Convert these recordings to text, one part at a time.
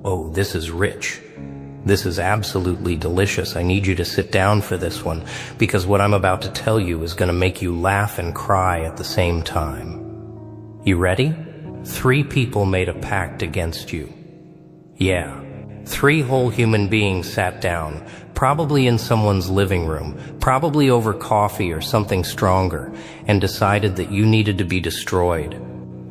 Oh, this is rich. This is absolutely delicious. I need you to sit down for this one, because what I'm about to tell you is going to make you laugh and cry at the same time. You ready? 3 people made a pact against you. Yeah, 3 whole human beings sat down, probably in someone's living room, probably over coffee or something stronger, and decided that you needed to be destroyed.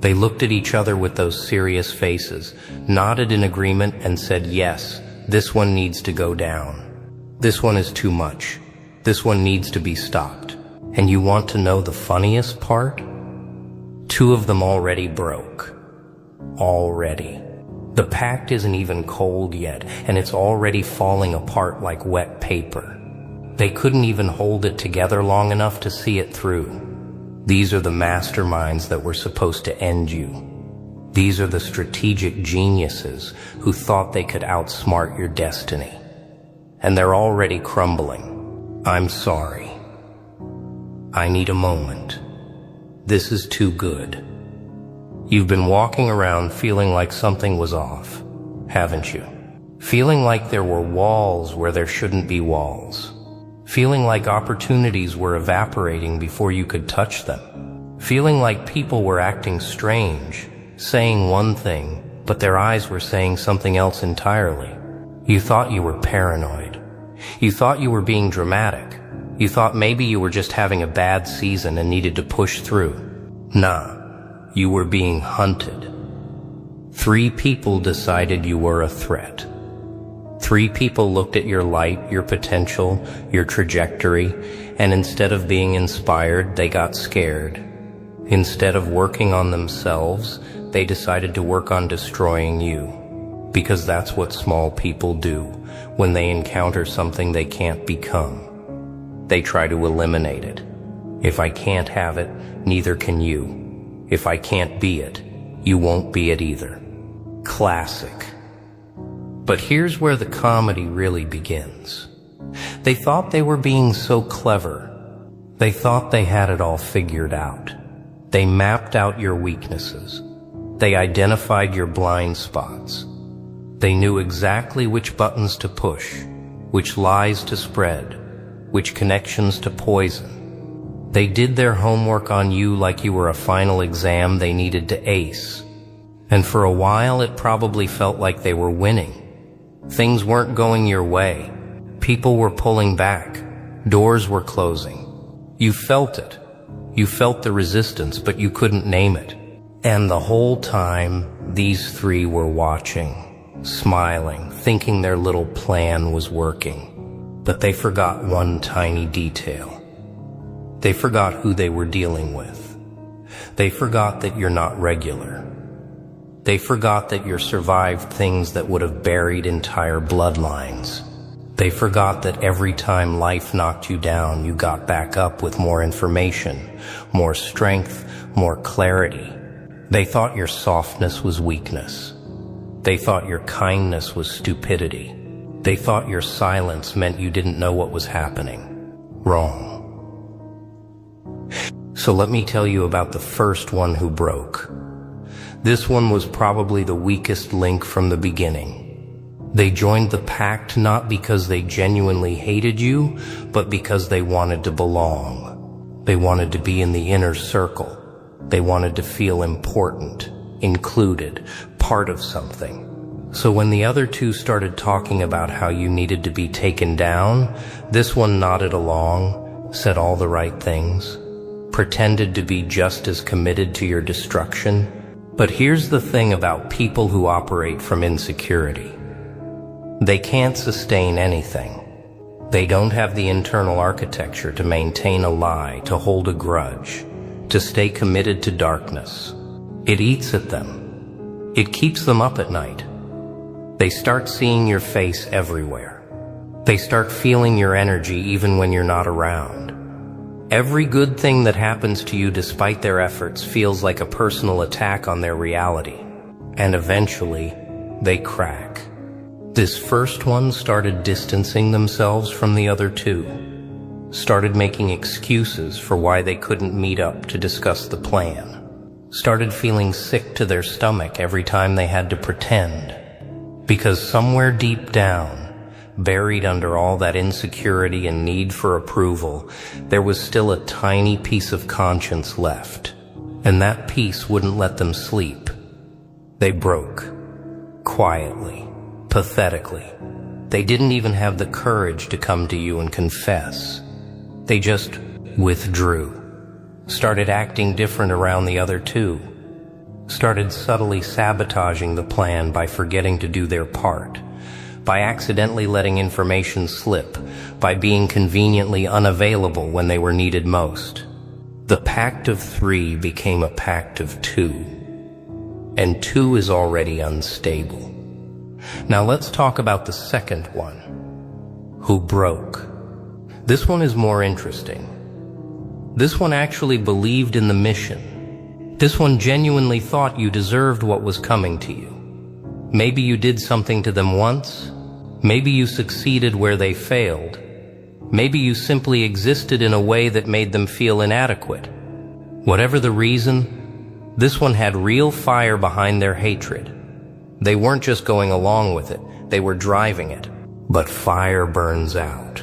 They looked at each other with those serious faces, nodded in agreement, and said, yes, this one needs to go down. This one is too much. This one needs to be stopped. And you want to know the funniest part? 2 of them already broke. Already. The pact isn't even cold yet, and it's already falling apart like wet paper. They couldn't even hold it together long enough to see it through. These are the masterminds that were supposed to end you. These are the strategic geniuses who thought they could outsmart your destiny. And they're already crumbling. I'm sorry. I need a moment. This is too good. You've been walking around feeling like something was off, haven't you? Feeling like there were walls where there shouldn't be walls. Feeling like opportunities were evaporating before you could touch them. Feeling like people were acting strange, saying one thing, but their eyes were saying something else entirely. You thought you were paranoid. You thought you were being dramatic. You thought maybe you were just having a bad season and needed to push through. Nah, you were being hunted. 3 people decided you were a threat. 3 people looked at your light, your potential, your trajectory, and instead of being inspired, they got scared. Instead of working on themselves, they decided to work on destroying you. Because that's what small people do when they encounter something they can't become. They try to eliminate it. If I can't have it, neither can you. If I can't be it, you won't be it either. Classic. But here's where the comedy really begins. They thought they were being so clever. They thought they had it all figured out. They mapped out your weaknesses. They identified your blind spots. They knew exactly which buttons to push, which lies to spread, which connections to poison. They did their homework on you like you were a final exam they needed to ace. And for a while it probably felt like they were winning. Things weren't going your way. People were pulling back. Doors were closing. You felt it. You felt the resistance, but you couldn't name it. And the whole time, these 3 were watching, smiling, thinking their little plan was working. But they forgot one tiny detail. They forgot who they were dealing with. They forgot that you're not regular. They forgot that you survived things that would have buried entire bloodlines. They forgot that every time life knocked you down, you got back up with more information, more strength, more clarity. They thought your softness was weakness. They thought your kindness was stupidity. They thought your silence meant you didn't know what was happening. Wrong. So let me tell you about the first one who broke. This one was probably the weakest link from the beginning. They joined the pact not because they genuinely hated you, but because they wanted to belong. They wanted to be in the inner circle. They wanted to feel important, included, part of something. So when the other 2 started talking about how you needed to be taken down, this one nodded along, said all the right things, pretended to be just as committed to your destruction. But here's the thing about people who operate from insecurity. They can't sustain anything. They don't have the internal architecture to maintain a lie, to hold a grudge, to stay committed to darkness. It eats at them. It keeps them up at night. They start seeing your face everywhere. They start feeling your energy even when you're not around. Every good thing that happens to you despite their efforts feels like a personal attack on their reality. And eventually, they crack. This first one started distancing themselves from the other 2. Started making excuses for why they couldn't meet up to discuss the plan. Started feeling sick to their stomach every time they had to pretend. Because somewhere deep down, buried under all that insecurity and need for approval, there was still a tiny piece of conscience left, and that piece wouldn't let them sleep. They broke. Quietly. Pathetically. They didn't even have the courage to come to you and confess. They just withdrew. Started acting different around the other two. Started subtly sabotaging the plan by forgetting to do their part, by accidentally letting information slip, by being conveniently unavailable when they were needed most. The pact of 3 became a pact of 2, and 2 is already unstable. Now let's talk about the second one, who broke. This one is more interesting. This one actually believed in the mission. This one genuinely thought you deserved what was coming to you. Maybe you did something to them once. Maybe you succeeded where they failed. Maybe you simply existed in a way that made them feel inadequate. Whatever the reason, this one had real fire behind their hatred. They weren't just going along with it, they were driving it. But fire burns out,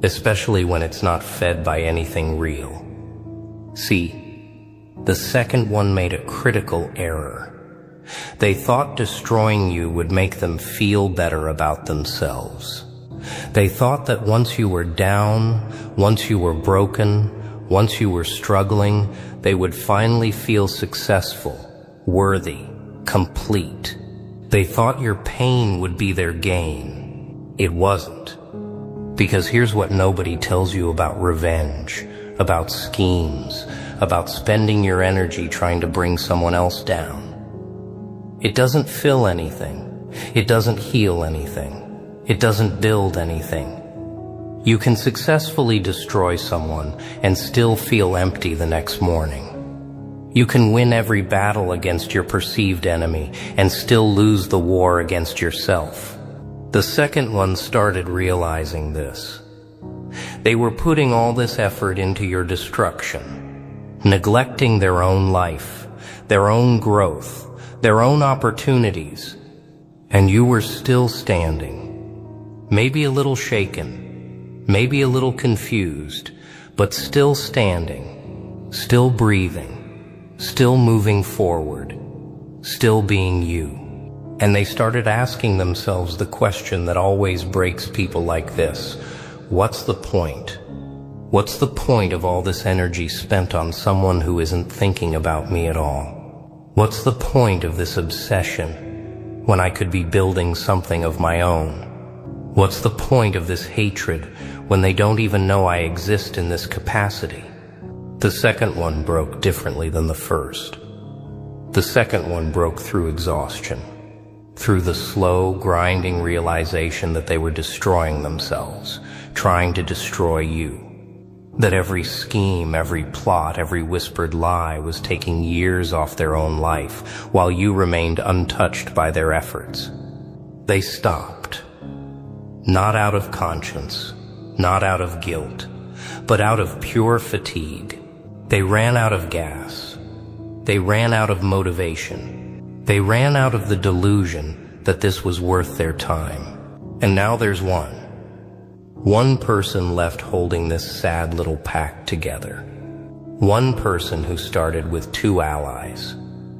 especially when it's not fed by anything real. See, the second one made a critical error. They thought destroying you would make them feel better about themselves. They thought that once you were down, once you were broken, once you were struggling, they would finally feel successful, worthy, complete. They thought your pain would be their gain. It wasn't. Because here's what nobody tells you about revenge, about schemes, about spending your energy trying to bring someone else down. It doesn't fill anything. It doesn't heal anything. It doesn't build anything. You can successfully destroy someone and still feel empty the next morning. You can win every battle against your perceived enemy and still lose the war against yourself. The second one started realizing this. They were putting all this effort into your destruction, neglecting their own life, their own growth, their own opportunities, and you were still standing. Maybe a little shaken, maybe a little confused, but still standing, still breathing, still moving forward, still being you. And they started asking themselves the question that always breaks people like this. What's the point? What's the point of all this energy spent on someone who isn't thinking about me at all? What's the point of this obsession when I could be building something of my own? What's the point of this hatred when they don't even know I exist in this capacity? The second one broke differently than the first. The second one broke through exhaustion, through the slow, grinding realization that they were destroying themselves, trying to destroy you. That every scheme, every plot, every whispered lie was taking years off their own life, while you remained untouched by their efforts. They stopped. Not out of conscience, not out of guilt, but out of pure fatigue. They ran out of gas. They ran out of motivation. They ran out of the delusion that this was worth their time. And now there's one person left holding this sad little pact together. One person who started with 2 allies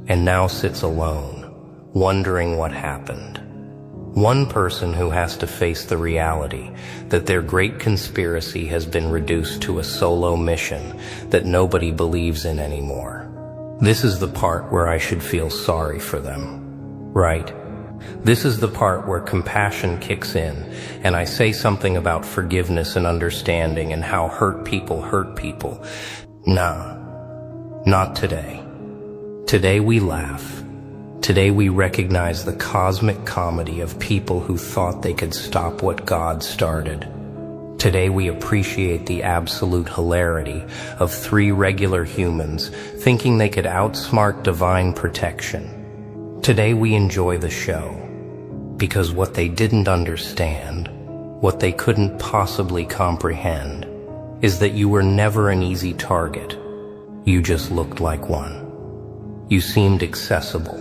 and now sits alone, wondering what happened. One person who has to face the reality that their great conspiracy has been reduced to a solo mission that nobody believes in anymore. This is the part where I should feel sorry for them, right? This is the part where compassion kicks in, and I say something about forgiveness and understanding and how hurt people. Nah, not today. Today we laugh. Today we recognize the cosmic comedy of people who thought they could stop what God started. Today we appreciate the absolute hilarity of 3 regular humans thinking they could outsmart divine protection. Today we enjoy the show, because what they didn't understand, what they couldn't possibly comprehend, is that you were never an easy target. You just looked like one. You seemed accessible.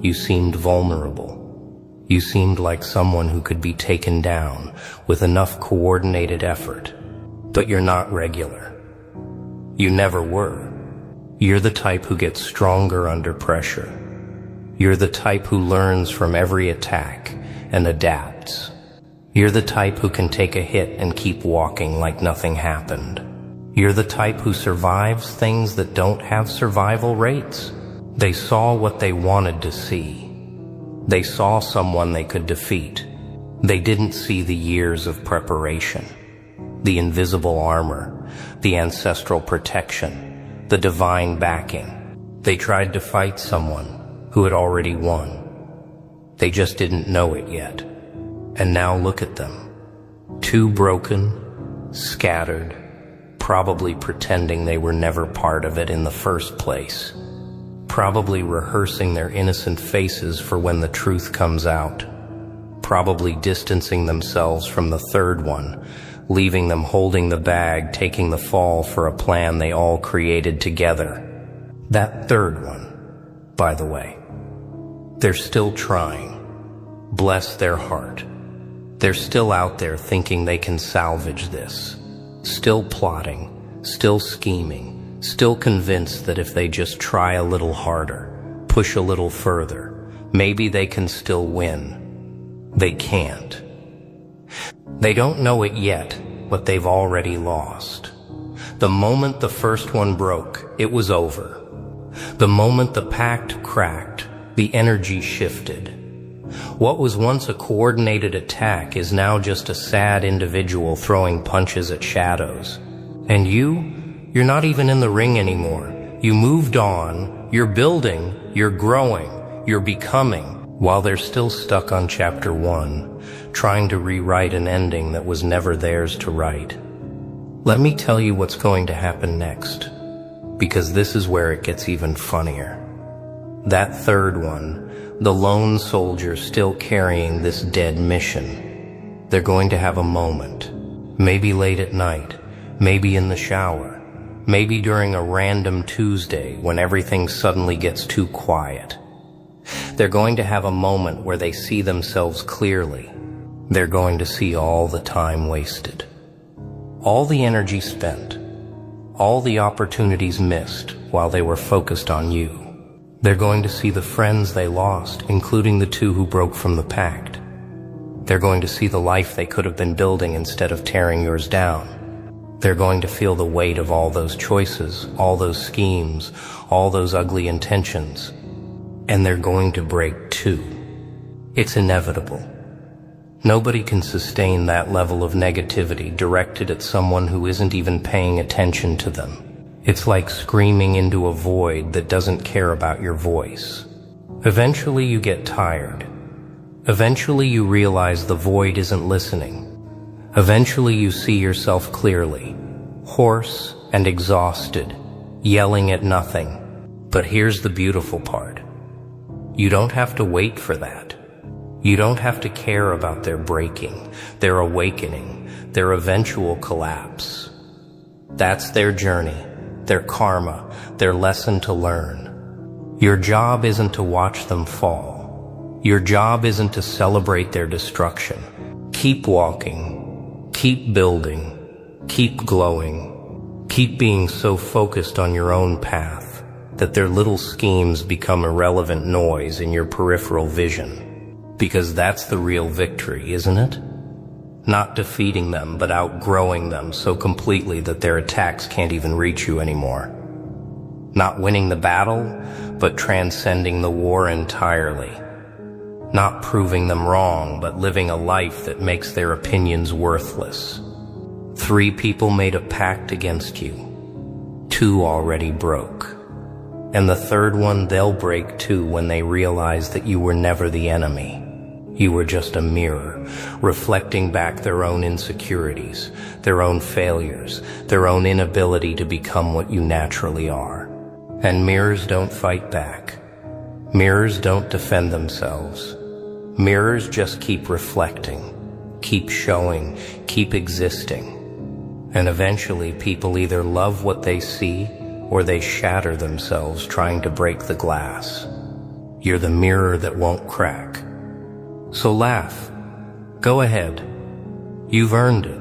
You seemed vulnerable. You seemed like someone who could be taken down with enough coordinated effort, but you're not regular. You never were. You're the type who gets stronger under pressure. You're the type who learns from every attack and adapts. You're the type who can take a hit and keep walking like nothing happened. You're the type who survives things that don't have survival rates. They saw what they wanted to see. They saw someone they could defeat. They didn't see the years of preparation, the invisible armor, the ancestral protection, the divine backing. They tried to fight someone who had already won. They just didn't know it yet. And now look at them. Too broken, scattered, probably pretending they were never part of it in the first place. Probably rehearsing their innocent faces for when the truth comes out. Probably distancing themselves from the third one, leaving them holding the bag, taking the fall for a plan they all created together. That third one, by the way, they're still trying. Bless their heart. They're still out there thinking they can salvage this. Still plotting, still scheming. Still convinced that if they just try a little harder, push a little further, maybe they can still win. They can't. They don't know it yet, but they've already lost. The moment the first one broke, it was over. The moment the pact cracked, the energy shifted. What was once a coordinated attack is now just a sad individual throwing punches at shadows. And you're not even in the ring anymore. You moved on, you're building, you're growing, you're becoming, while they're still stuck on chapter 1, trying to rewrite an ending that was never theirs to write. Let me tell you what's going to happen next, because this is where it gets even funnier. That third one, the lone soldier still carrying this dead mission, they're going to have a moment, maybe late at night, maybe in the shower, maybe during a random Tuesday when everything suddenly gets too quiet. They're going to have a moment where they see themselves clearly. They're going to see all the time wasted, all the energy spent, all the opportunities missed while they were focused on you. They're going to see the friends they lost, including the 2 who broke from the pact. They're going to see the life they could have been building instead of tearing yours down. They're going to feel the weight of all those choices, all those schemes, all those ugly intentions. And they're going to break too. It's inevitable. Nobody can sustain that level of negativity directed at someone who isn't even paying attention to them. It's like screaming into a void that doesn't care about your voice. Eventually you get tired. Eventually you realize the void isn't listening. Eventually you see yourself clearly, hoarse and exhausted, yelling at nothing. But here's the beautiful part. You don't have to wait for that. You don't have to care about their breaking, their awakening, their eventual collapse. That's their journey, their karma, their lesson to learn. Your job isn't to watch them fall. Your job isn't to celebrate their destruction. Keep walking. Keep building, keep glowing, keep being so focused on your own path that their little schemes become irrelevant noise in your peripheral vision. Because that's the real victory, isn't it? Not defeating them, but outgrowing them so completely that their attacks can't even reach you anymore. Not winning the battle, but transcending the war entirely. Not proving them wrong, but living a life that makes their opinions worthless. 3 people made a pact against you. 2 already broke. And the third one they'll break too when they realize that you were never the enemy. You were just a mirror, reflecting back their own insecurities, their own failures, their own inability to become what you naturally are. And mirrors don't fight back. Mirrors don't defend themselves. Mirrors just keep reflecting, keep showing, keep existing. And eventually people either love what they see or they shatter themselves trying to break the glass. You're the mirror that won't crack. So laugh. Go ahead. You've earned it.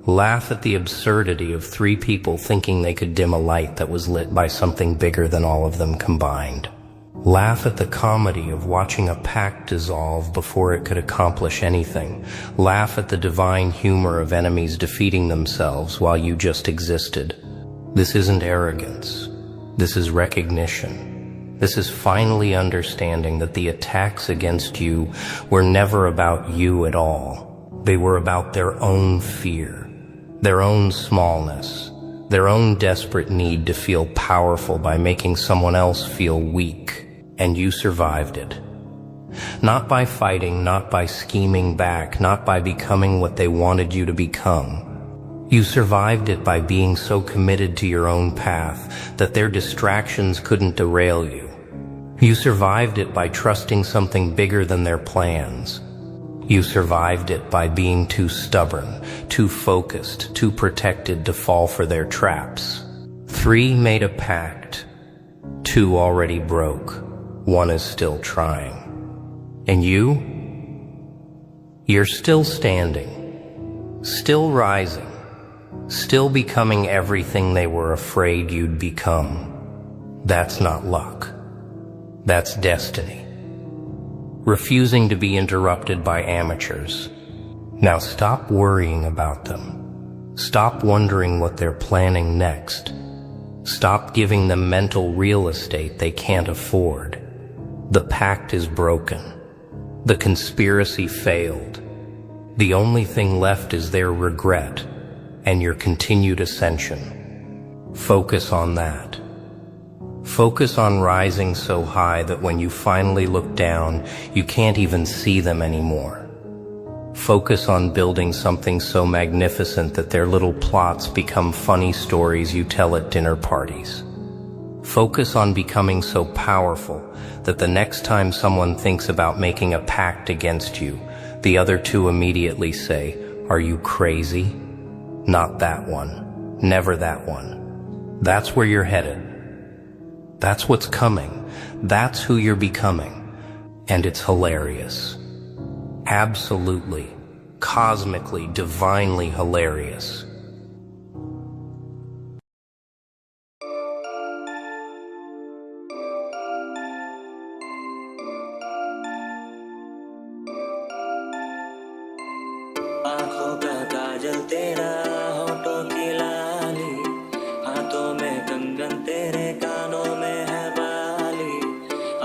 Laugh at the absurdity of three people thinking they could dim a light that was lit by something bigger than all of them combined. Laugh at the comedy of watching a pact dissolve before it could accomplish anything. Laugh at the divine humor of enemies defeating themselves while you just existed. This isn't arrogance. This is recognition. This is finally understanding that the attacks against you were never about you at all. They were about their own fear. Their own smallness, their own desperate need to feel powerful by making someone else feel weak, and you survived it. Not by fighting, not by scheming back, not by becoming what they wanted you to become. You survived it by being so committed to your own path that their distractions couldn't derail you. You survived it by trusting something bigger than their plans. You survived it by being too stubborn, too focused, too protected to fall for their traps. 3 made a pact. 2 already broke. 1 is still trying. And you? You're still standing, still rising, still becoming everything they were afraid you'd become. That's not luck. That's destiny. Refusing to be interrupted by amateurs. Now stop worrying about them. Stop wondering what they're planning next. Stop giving them mental real estate they can't afford. The pact is broken. The conspiracy failed. The only thing left is their regret and your continued ascension. Focus on that. Focus on rising so high that when you finally look down, you can't even see them anymore. Focus on building something so magnificent that their little plots become funny stories you tell at dinner parties. Focus on becoming so powerful that the next time someone thinks about making a pact against you, the other 2 immediately say, "Are you crazy?" Not that one. Never that one. That's where you're headed. That's what's coming. That's who you're becoming. And it's hilarious. Absolutely, cosmically, divinely hilarious. आँखों का काजल तेरा, होठों की लाली, हाथों में कंगन तेरे, कानों में है बाली।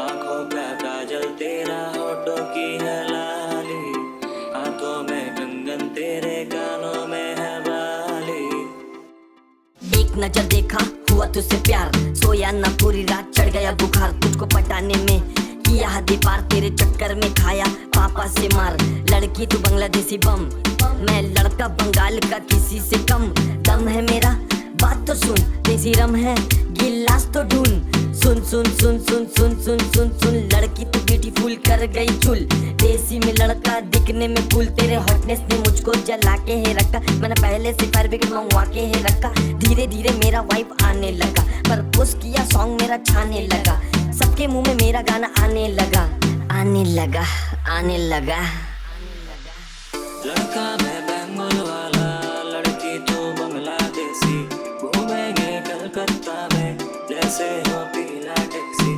आँखों का काजल तेरा, होठों की है लाली, हाथों में कंगन तेरे, कानों में है बाली। एक नजर देखा हुआ तुझसे प्यार, सोया ना पूरी रात, चढ़ गया बुखार तुझको पटाने में, किया हद पार, तेरे चक्कर में खाया पापा से मार। लड़की तू बांग्लादेशी बम, मैं लड़का बंगाल का, किसी से कम दम है मेरा, बात तो सुन, देसी रम है गिलास तो ढूंढ। सुन सुन सुन सुन सुन सुन सुन सुन, लड़की तू ब्यूटीफुल कर गई चुल, देसी में लड़का दिखने में कूल, तेरे हॉटनेस ने मुझको जला के है रखा, मैंने पहले से फायर ब्रिगेड मंगवा के है रखा। धीरे धीरे मेरा वाइब आने लगा, प्रपोज किया सॉन्ग मेरा छाने लगा, सबके मुंह में मेरा गाना आने लगा, आने लगा, आने लगा। लड़का मैं बेंगल वाला, लड़की तो बांग्लादेशी, घूमेंगे कलकत्ता में जैसे हो पीला टैक्सी।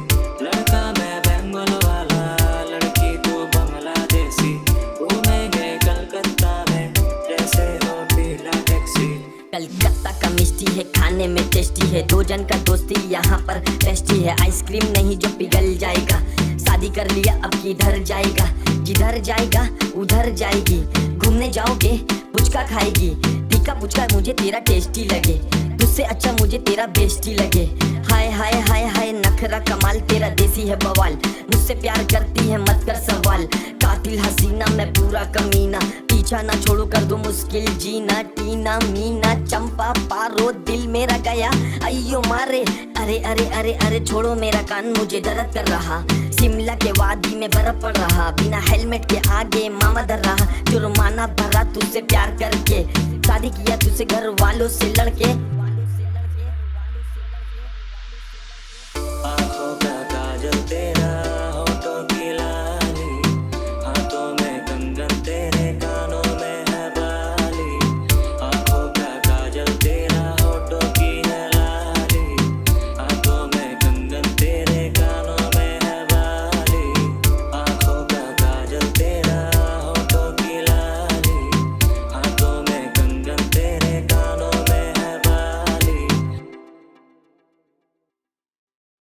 लड़का मैं बेंगल वाला, लड़की तो बांग्लादेशी, घूमेंगे कलकत्ता में जैसे हो पीला टैक्सी। कलकत्ता का मिष्टी है, खाने में टेस्टी है, 2 जन का दोस्ती यहाँ पर टेस्टी है, आइसक्रीम नहीं जो पिघल जाएगा, शादी कर लिया अब किधर जाएगा, जिधर जाएगा उधर जाएगी, घूमने जाओगे पुचका खाएगी, तीखा पुचका मुझे तेरा टेस्टी लगे, तुझसे अच्छा मुझे तेरा बेस्टी लगे। हाय हाय हाय हाय नखरा कमाल, तेरा देसी है बवाल, मुझसे प्यार करती है मत कर सवाल, कातिल हसीना मैं पूरा कमीना, पीछा ना छोड़ो कर दो मुश्किल जीना, टीना मीना चंपा पारो दिल मेरा गया अयो मारे, अरे अरे अरे अरे छोड़ो मेरा कान मुझे दर्द कर रहा, शिमला के वादी में बर्फ पड़ रहा, बिना हेलमेट के आगे मामा डर रहा, जुर्माना भरा तुझसे प्यार करके, शादी किया तुझसे घर वालों से लड़के,